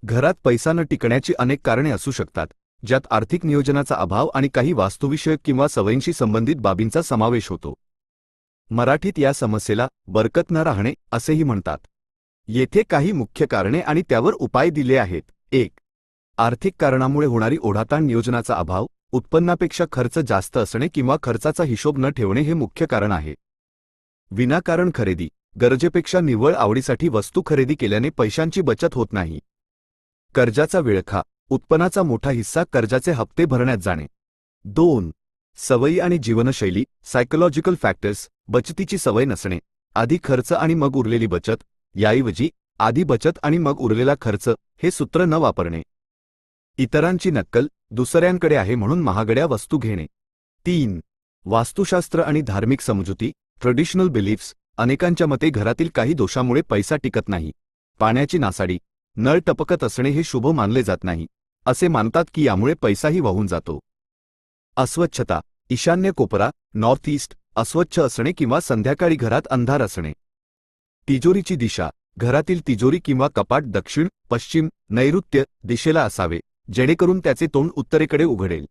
घरात पैसा न टिकण्याची अनेक कारणे असू शकतात, ज्यात आर्थिक नियोजनाचा अभाव आणि काही वास्तुविषयक किंवा सवयींशी संबंधित बाबींचा समावेश होतो. मराठीत या समस्येला बरकत न राहणे असेही म्हणतात. येथे काही मुख्य कारणे आणि त्यावर उपाय दिले आहेत. 1. आर्थिक कारणामुळे होणारी ओढाताण. नियोजनाचा अभाव, उत्पन्नापेक्षा खर्च जास्त असणे किंवा खर्चाचा हिशोब न ठेवणे हे मुख्य कारण आहे. विनाकारण खरेदी. गरजेपेक्षा निव्वळ आवडीसाठी वस्तू खरेदी केल्याने पैशांची बचत होत नाही. कर्जाचा विळखा. उत्पन्नाचा मोठा हिस्सा कर्जाचे हप्ते भरण्यात जाणे. 2. सवयी आणि जीवनशैली. Psychological factors. बचतीची सवय नसणे. आधी खर्च आणि मग उरलेली बचत. याऐवजी आधी बचत आणि मग उरलेला खर्च हे सूत्र न वापरणे. इतरांची नक्कल. दुसऱ्यांकडे आहे म्हणून महागड्या वस्तू घेणे. 3. वास्तुशास्त्र आणि धार्मिक समजुती. Traditional beliefs. अनेकांच्या मते घरातील काही दोषामुळे पैसा टिकत नाही. पाण्याची नासाडी. नळ टपकत असणे हे शुभ मानले जात नाही. असे मानतात की यामुळे पैसाही वाहून जातो. अस्वच्छता. ईशान्य कोपरा, नॉर्थ ईस्ट अस्वच्छ असणे किंवा संध्याकाळी घरात अंधार असणे. तिजोरीची दिशा. घरातील तिजोरी किंवा कपाट दक्षिण, पश्चिम, नैऋत्य दिशेला असावे, जेणेकरून त्याचे तोंड उत्तरेकडे उघडेल.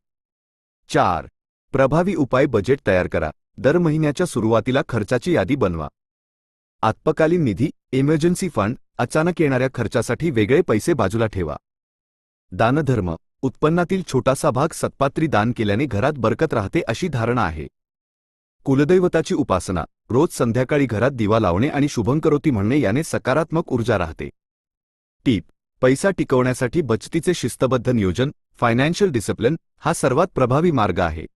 4. प्रभावी उपाय. बजेट तयार करा. दर महिन्याच्या सुरुवातीला खर्चाची यादी बनवा. अल्पकालीन निधी. Emergency fund. अचानक येणाऱ्या खर्चासाठी वेगळे पैसे बाजूला ठेवा. दानधर्म. उत्पन्नातील छोटासा भाग सत्पात्री दान केल्याने घरात बरकत राहते अशी धारणा आहे. कुलदैवताची उपासना. रोज संध्याकाळी घरात दिवा लावणे आणि शुभंकरोती म्हणणे याने सकारात्मक ऊर्जा राहते. टीप. पैसा टिकवण्यासाठी बचतीचे शिस्तबद्ध नियोजन, फायनान्शियल डिसिप्लिन हा सर्वात प्रभावी मार्ग आहे.